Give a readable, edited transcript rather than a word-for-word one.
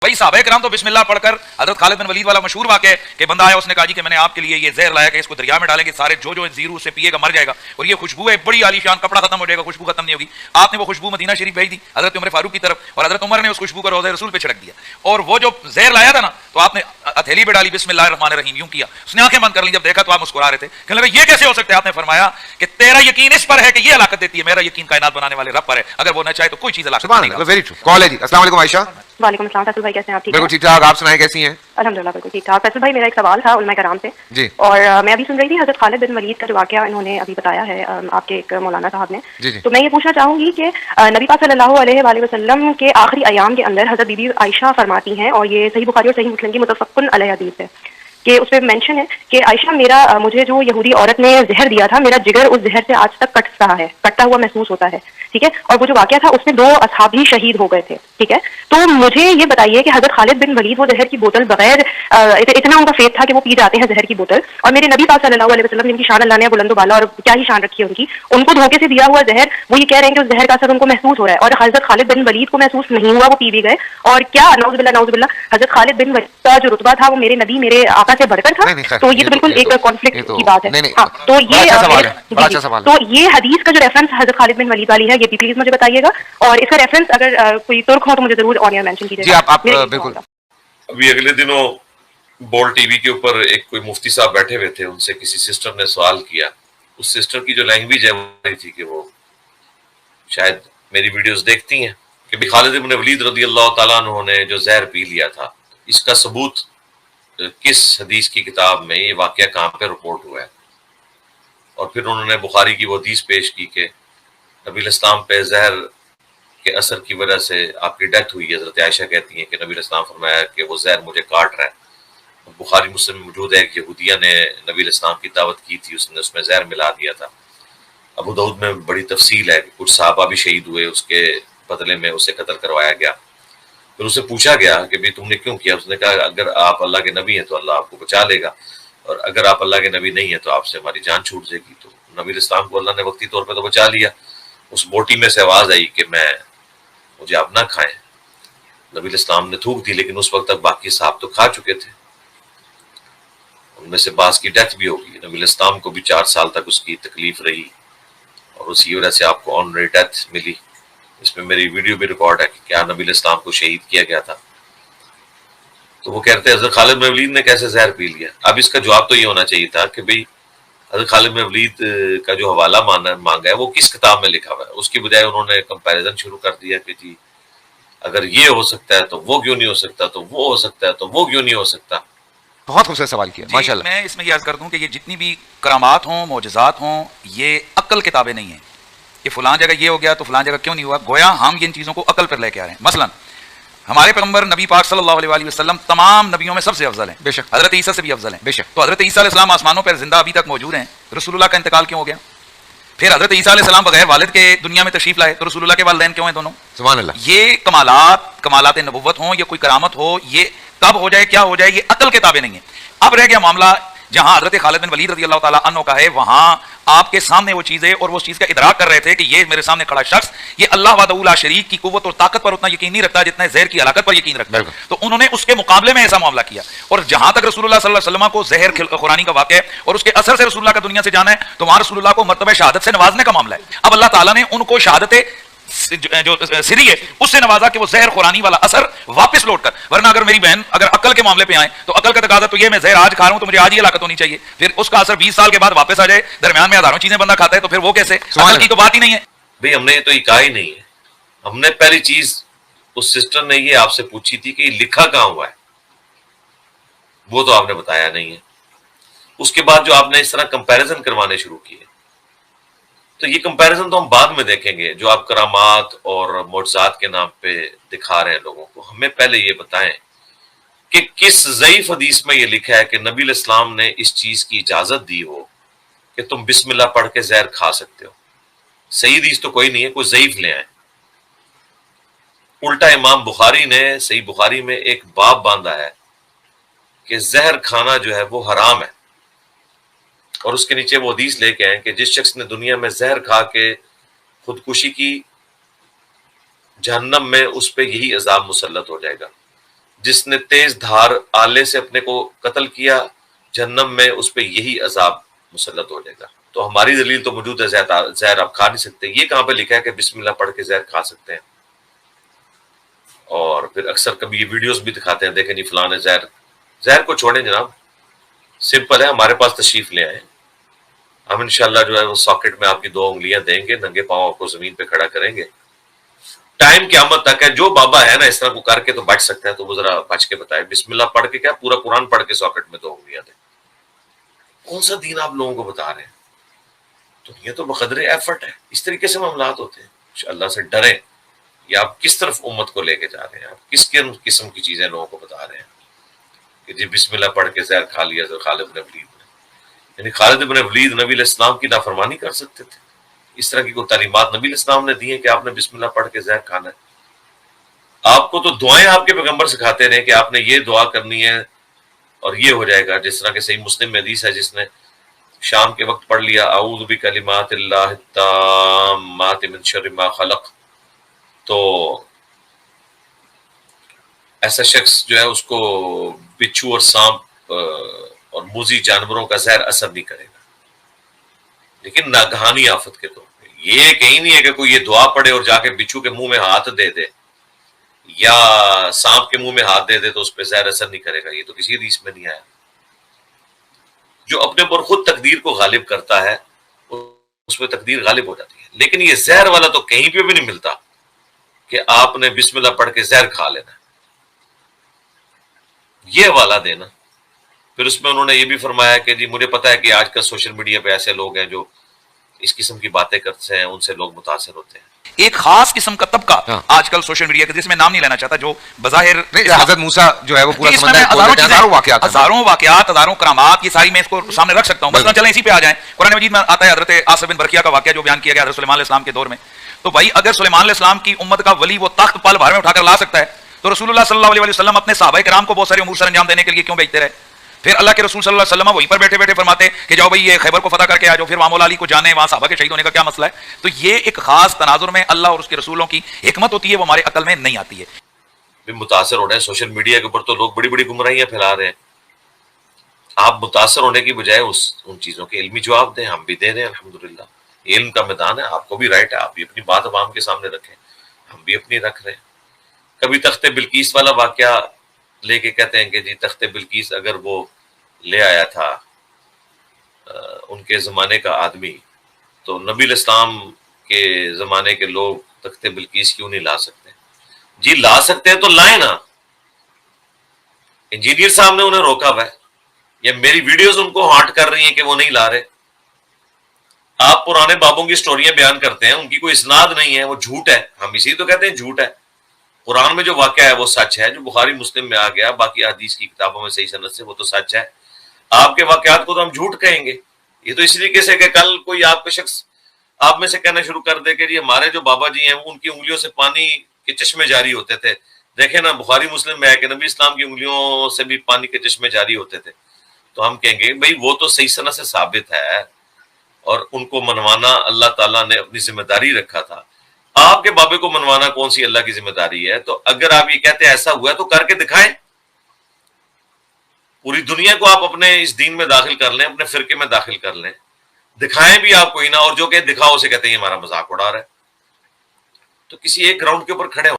بھائی صحابہ کرام تو بسم اللہ پڑھ کر, حضرت خالد بن ولید والا مشہور واقعہ ہے کہ بندہ آیا, اس نے کہا جی کہ میں نے آپ کے لیے یہ زہر لایا کہ اس کو دریا میں ڈالیں گے, سارے جو زیرو اسے پیے گا مر جائے گا, اور یہ خوشبو ہے بڑی عالی شان, کپڑا ختم ہو جائے گا, خوشبو ختم نہیں ہوگی. آپ نے وہ خوشبو مدینہ شریف بھیج دی حضرت عمر فاروق کی طرف, اور حضرت عمر نے اس خوشبو کو روضہ رسول پہ چھڑک دیا, اور وہ جو زہر لایا تھا نا تو آپ نے ہتھیلی پہ ڈالی, بسم اللہ الرحمن الرحیم یوں کیا, اس نے آنکھیں بند کر لی, جب دیکھا تو آپ مسکرا رہے تھے, کہنے لگا یہ کیسے ہو سکتا ہے. آپ نے فرمایا کہ تیرا یقین اس پر ہے کہ یہ ہلاکت دیتی ہے, میرا یقین کائنات بنانے والے رب پر ہے, اگر وہ نہ چاہے تو کوئی چیز ہلاکت نہیں کرے. Very true. کال ہے جی. السلام علیکم عائشہ. وعلیکم السلام. فیصل بھائی کیسے ہیں آپ؟ ٹھیک بالکل ٹھیک ٹھاک, آپ سنائیں کیسی ہیں؟ الحمدللہ بالکل ٹھیک ٹھاک. فیصل بھائی میرا ایک سوال تھا علماء کرام سے جی, اور میں ابھی سن رہی تھی حضرت خالد بن ولید کا جو واقعہ انہوں نے ابھی بتایا ہے آپ کے ایک مولانا صاحب نے, جی جی, تو میں یہ پوچھنا چاہوں گی کہ نبی پاک صلی اللہ علیہ وآلہ وسلم کے آخری ایام کے اندر حضرت بی بی عائشہ فرماتی ہیں, اور یہ صحیح بخاری اور صحیح مسلم کی متفق علیہ حدیث ہے, کہ اس پہ مینشن ہے کہ عائشہ مجھے جو یہودی عورت نے زہر دیا تھا, میرا جگر اس زہر سے آج تک کٹ رہا ہے, کٹتا ہوا محسوس ہوتا ہے. ٹھیک ہے, اور وہ جو واقعہ تھا اس میں 2 اصحابی شہید ہو گئے تھے. ٹھیک ہے, تو مجھے یہ بتائیے کہ حضرت خالد بن ولید وہ زہر کی بوتل بغیر اتنا ان کا فیت تھا کہ وہ پی جاتے ہیں زہر کی بوتل, اور میرے نبی پاک صلی اللہ علیہ وسلم جن کی شان اللہ نے بلند و بالا اور کیا ہی شان رکھی ہے ان کو دھوکے سے دیا ہوا زہر, وہ یہ کہہ رہے ہیں کہ اس زہر کا اثر ان کو محسوس ہو رہا ہے, اور حضرت خالد بن ولید کو محسوس نہیں ہوا, وہ پی بھی گئے. اور کیا نعوذ باللہ حضرت خالد بن ولید کا جو رتبہ تھا وہ میرے نبی میرے آقا سے بڑھ کر تھا؟ تو یہ تو بالکل ایک کانفلکٹ کی بات ہے. ہاں, تو یہ حدیث کا جو ریفرنس حضرت خالد بن ولید والی ہے یہ بھی پلیز مجھے بتائیے گا, اور اس کا ریفرنس اگر کوئی ترک ہو تو مجھے ضرور آن ایئر مینشن کیجیے گا. بالکل. ابھی اگلے دنوں بول ٹی وی کے اوپر ایک کوئی مفتی صاحب بیٹھے ہوئے تھے, ان سے کسی سسٹر نے سوال کیا, اس سسٹر کی جو لینگویج ہے وہ تھی کہ وہ شاید میری ویڈیوز دیکھتی ہیں کہ بھی خالد بن ولید رضی اللہ تعالیٰ عنہ نے جو زہر پی لیا تھا, اس کا ثبوت کس حدیث کی کتاب میں, یہ واقعہ کہاں پہ رپورٹ ہوا ہے. اور پھر انہوں نے بخاری کی وہ حدیث پیش کی کہ نبی الاسلام پہ زہر کے اثر کی وجہ سے آپ کی ڈیتھ ہوئی. حضرت عائشہ کہتی ہیں کہ نبی الاسلام فرمایا کہ وہ زہر مجھے کاٹ رہا ہے. بخاری مسلم میں موجود ہے کہ یہودیہ نے نبی الاسلام کی دعوت کی تھی, اس نے اس میں زہر ملا دیا تھا. ابو داؤد میں بڑی تفصیل ہے کہ کچھ صحابہ بھی شہید ہوئے, اس کے بدلے میں اسے قتل کروایا گیا. پھر اسے پوچھا گیا کہ بھی تم نے کیوں کیا, اس نے کہا اگر آپ اللہ کے نبی ہیں تو اللہ آپ کو بچا لے گا, اور اگر آپ اللہ کے نبی نہیں ہیں تو آپ سے ہماری جان چھوٹ جائے گی. تو نبی الاسلام کو اللہ نے وقتی طور پہ تو بچا لیا. اس بوٹی میں سے آواز آئی کہ مجھے آپ نہ کھائیں. نبی الاسلام نے تھوک دی, لیکن اس وقت تک باقی صاحب تو کھا چکے تھے, ان میں سے بعض کی ڈیتھ بھی ہوگی. نبی الاسلام کو بھی 4 سال تک اس کی تکلیف رہی, اور اسی وجہ سے آپ کو آنری ڈیتھ ملی. اس میں میری ویڈیو بھی ریکارڈ ہے کہ کیا نبی الاسلام کو شہید کیا گیا تھا. تو وہ کہتے ہیں حضرت خالد بن ولید نے کیسے زہر پی لیا. اب اس کا جواب تو یہ ہونا چاہیے تھا کہ بھئی حضرت خالد بن ولید کا جو حوالہ مانگا ہے وہ کس کتاب میں لکھا ہوا ہے. اس کی بجائے انہوں نے کمپیریزن شروع کر دیا کہ جی اگر یہ ہو سکتا ہے تو وہ کیوں نہیں ہو سکتا, تو وہ ہو سکتا ہے تو وہ کیوں نہیں ہو سکتا. بہت خوبصورت سوال کیا, ماشاء اللہ. میں اس میں یہ عرض کر دوں کہ یہ جتنی بھی کرامات ہوں, معجزات ہوں, یہ عقل کتابیں نہیں ہیں کہ فلان جگہ یہ ہو گیا تو فلان جگہ کیوں نہیں ہوا. گویا ہم ان چیزوں کو عقل پر لے کے آ رہے ہیں. مثلا ہمارے پیغمبر نبی پاک صلی اللہ علیہ وسلم تمام نبیوں میں سب سے افضل ہیں, بے شک. حضرت عیسیٰ سے بھی افضل ہیں, بے شک. تو حضرت عیسیٰ علیہ السلام آسمانوں پر زندہ ابھی تک موجود ہیں, رسول اللہ کا انتقال کیوں ہو گیا؟ پھر حضرت عیسیٰ علیہ السلام بغیر والد کے دنیا میں تشریف لائے, تو رسول اللہ کے والدین کیوں ہیں دونوں؟ سبحان اللہ. یہ کمالات نبوت ہوں, یہ کوئی کرامت ہو, یہ کب ہو جائے کیا ہو جائے, یہ عقل کتابیں نہیں ہیں. اب رہ گیا معاملہ جہاں حضرت خالد بن ولید رضی اللہ تعالیٰ عنہ کا ہے, وہاں آپ کے سامنے وہ چیزیں اور وہ چیز کا ادراک کر رہے تھے کہ یہ میرے سامنے کھڑا شخص یہ اللہ وحدہ لا شریک کی قوت اور طاقت پر اتنا یقین نہیں رکھتا جتنا زہر کی ہلاکت پر یقین رکھتا ہے. تو انہوں نے اس کے مقابلے میں ایسا معاملہ کیا. اور جہاں تک رسول اللہ صلی اللہ علیہ وسلم کو زہر خورانی کا واقعہ ہے اور اس کے اثر سے رسول اللہ کا دنیا سے جانا ہے, تو وہاں رسول اللہ کو مرتبہ شہادت سے نوازنے کا معاملہ ہے. اب اللہ تعالیٰ نے ان کو شہادت جو سری ہے اس سے نوازا کہ وہ زہر خورانی والا اثر واپس لوٹ کر, ورنہ اگر میری بہن اگر عقل کے معاملے پہ آئے تو عقل کا تقاضا تو یہ میں زہر آج کھا رہا ہوں تو مجھے آج ہی ہلاکت ہونی چاہیے, پھر اس کا اثر 20 سال کے بعد واپس آ جائے, درمیان میں ہزاروں چیزیں بندہ کھاتا ہے, تو پھر وہ کیسے؟ عقل کی تو بات ہی نہیں ہے. بھئی ہم نے یہ تو یہ کہا ہی نہیں ہے. ہم نے پہلی چیز اس سسٹر نے یہ آپ سے پوچھی تھی کہ یہ لکھا کہاں ہوا ہے, وہ تو آپ نے بتایا نہیں ہے. اس کے بعد جو آپ نے اس طرح کمپیریزن کروانے شروع کیے, تو یہ کمپیریزن تو ہم بعد میں دیکھیں گے. جو آپ کرامات اور معجزات کے نام پہ دکھا رہے ہیں لوگوں کو, ہمیں پہلے یہ بتائیں کہ کس ضعیف حدیث میں یہ لکھا ہے کہ نبی علیہ السلام نے اس چیز کی اجازت دی ہو کہ تم بسم اللہ پڑھ کے زہر کھا سکتے ہو. صحیح حدیث تو کوئی نہیں ہے, کوئی ضعیف لے آئیں. الٹا امام بخاری نے صحیح بخاری میں ایک باب باندھا ہے کہ زہر کھانا جو ہے وہ حرام ہے, اور اس کے نیچے وہ حدیث لے کے آئیں کہ جس شخص نے دنیا میں زہر کھا کے خودکشی کی, جہنم میں اس پہ یہی عذاب مسلط ہو جائے گا. جس نے تیز دھار آلے سے اپنے کو قتل کیا جہنم میں اس پہ یہی عذاب مسلط ہو جائے گا. تو ہماری دلیل تو موجود ہے زہر آپ کھا نہیں سکتے. یہ کہاں پہ لکھا ہے کہ بسم اللہ پڑھ کے زہر کھا سکتے ہیں؟ اور پھر اکثر کبھی یہ ویڈیوز بھی دکھاتے ہیں, دیکھیں نہیں فلاں نے زہر کو چھوڑیں جناب, سمپل ہے, ہمارے پاس تشریف لے آئیں, ہم انشاءاللہ جو ہے وہ ساکٹ میں آپ کی 2 انگلیاں دیں گے, ننگے پاؤں آپ کو زمین پہ کھڑا کریں گے. ٹائم قیامت تک ہے. جو بابا ہے نا اس طرح کو کر کے تو بچ سکتا ہے تو وہ ذرا بچ کے بتائے. بسم اللہ پڑھ کے کیا پورا قرآن پڑھ کے ساکٹ میں 2 انگلیاں دیں. کون سا دین آپ لوگوں کو بتا رہے ہیں؟ تو یہ تو بقدر ایفرٹ ہے. اس طریقے سے معاملات ہوتے ہیں. اللہ سے ڈریں. یا آپ کس طرف امت کو لے کے جا رہے ہیں؟ آپ کس قسم کی چیزیں لوگوں کو بتا رہے ہیں کہ جی بسم اللہ پڑھ کے زہر کھا لیا خالد بن ولید نے؟ یعنی خالد بن ولید نبی علیہ السلام کی نافرمانی کر سکتے تھے؟ اس طرح کی کوئی تعلیمات نبی علیہ السلام نے دی ہیں کہ آپ نے بسم اللہ پڑھ کے زہر کھانا ہے؟ آپ کو تو دعائیں آپ کے پیغمبر سکھاتے رہے کہ آپ نے یہ دعا کرنی ہے اور یہ ہو جائے گا. جس طرح کہ صحیح مسلم میں حدیث ہے, جس نے شام کے وقت پڑھ لیا اعوذ بکلمات اللہ التامات من شر ما خلق, تو ایسا شخص جو ہے اس کو بچھو اور سانپ اور موذی جانوروں کا زہر اثر نہیں کرے گا. لیکن ناگہانی آفت کے طور پہ یہ کہیں نہیں ہے کہ کوئی یہ دعا پڑھے اور جا کے بچھو کے منہ میں ہاتھ دے دے یا سانپ کے منہ میں ہاتھ دے دے تو اس پہ زہر اثر نہیں کرے گا. یہ تو کسی حدیث میں نہیں آیا. جو اپنے پر خود تقدیر کو غالب کرتا ہے اس پہ تقدیر غالب ہو جاتی ہے. لیکن یہ زہر والا تو کہیں پہ بھی نہیں ملتا کہ آپ نے بسم اللہ پڑھ کے زہر کھا لینا, یہ حوالہ دینا. پھر اس میں انہوں نے یہ بھی فرمایا کہ جی مجھے پتا ہے کہ آج کل سوشل میڈیا پہ ایسے لوگ ہیں جو اس قسم کی باتیں کرتے ہیں, ان سے لوگ متاثر ہوتے ہیں. ایک خاص قسم کا طبقہ ہاں. آج کل سوشل میڈیا کے, جس میں نام نہیں لینا چاہتا, جو بظاہر حضرت موسیٰ جو ہے وہ پورا اس میں سمندر میں کھول دیتے ہیں, ہزاروں واقعات ہیں. ہزاروں واقعات, ہزاروں کرامات, یہ ساری میں اس کو سامنے رکھ سکتا ہوں. مثلا چلیں اسی پہ آ جائیں. قرآن مجید میں آتا ہے حضرت آصف بن برقیہ کا واقعہ جو بیان کیا گیا حضرت سلیمان علیہ السلام کے دور میں. تو بھائی اگر سلیمان علیہ السلام کی امت کا ولی وہ تخت پل بھر میں اٹھا کر لا سکتا ہے تو رسول اللہ صلی اللہ علیہ وسلم اپنے صحابہ کرام کو بہت سارے امور سر انجام دینے کے لیے کیوں بھیجتے رہے؟ پھر اللہ کے رسول صلی اللہ علیہ وسلم وہیں پر بیٹھے بیٹھے فرماتے کہ جاؤ بھائی یہ خیبر کو فتح کر کے آ جاؤ, پھر وہاں مولا علی کو جانے, وہاں صحابہ کے شہید ہونے کا کیا مسئلہ ہے؟ تو یہ ایک خاص تناظر میں اللہ اور اس کے رسولوں کی حکمت ہوتی ہے, وہ ہمارے عقل میں نہیں آتی ہے. متاثر ہو رہے ہیں سوشل میڈیا کے اوپر, تو لوگ بڑی بڑی گمراہیاں پھیلا رہے ہیں. آپ متاثر ہونے کی بجائے ان چیزوں کے علمی جواب دیں. ہم بھی دے رہے ہیں الحمدللہ. علم کا میدان ہے, آپ کو بھی رائٹ ہے, آپ بھی اپنی بات عوام کے سامنے رکھیں, ہم بھی اپنی رکھ رہے ہیں. کبھی تخت بلقیس والا واقعہ لے کے کہتے ہیں کہ جی تخت بلقیس اگر وہ لے آیا تھا ان کے زمانے کا آدمی, تو نبی علیہ السلام کے زمانے کے لوگ تخت بلقیس کیوں نہیں لا سکتے؟ جی لا سکتے ہیں تو لائیں نا. انجینئر صاحب نے انہیں روکا ہوا ہے, یا میری ویڈیوز ان کو ہانٹ کر رہی ہیں کہ وہ نہیں لا رہے. آپ پرانے بابوں کی سٹوریاں بیان کرتے ہیں, ان کی کوئی اسناد نہیں ہے, وہ جھوٹ ہے. ہم اسی تو کہتے ہیں جھوٹ ہے. قرآن میں جو واقعہ ہے وہ سچ ہے, جو بخاری مسلم میں آ گیا, باقی حدیث کی کتابوں میں صحیح سند سے, وہ تو سچ ہے. آپ کے واقعات کو تو ہم جھوٹ کہیں گے. یہ تو اس طریقے سے کہ کل کوئی آپ کا شخص آپ میں سے کہنا شروع کر دے کہ جی ہمارے جو بابا جی ہیں ان کی انگلیوں سے پانی کے چشمے جاری ہوتے تھے. دیکھیں نا بخاری مسلم میں ہے کہ نبی اسلام کی انگلیوں سے بھی پانی کے چشمے جاری ہوتے تھے. تو ہم کہیں گے بھئی وہ تو صحیح سند سے ثابت ہے, اور ان کو منوانا اللہ تعالیٰ نے اپنی ذمہ داری رکھا تھا. آپ کے بابے کو منوانا کون سی اللہ کی ذمہ داری ہے؟ تو اگر آپ یہ کہتے ہیں ایسا ہوا ہے تو کر کے دکھائیں. پوری دنیا کو آپ اپنے اس دین میں داخل کر لیں, اپنے فرقے میں داخل کر لیں, دکھائیں بھی آپ کوئی نہ, اور جو کہ دکھاؤ اسے کہتے ہیں ہمارا مذاق اڑا رہا ہے. تو کسی ایک گراؤنڈ کے اوپر کھڑے ہو.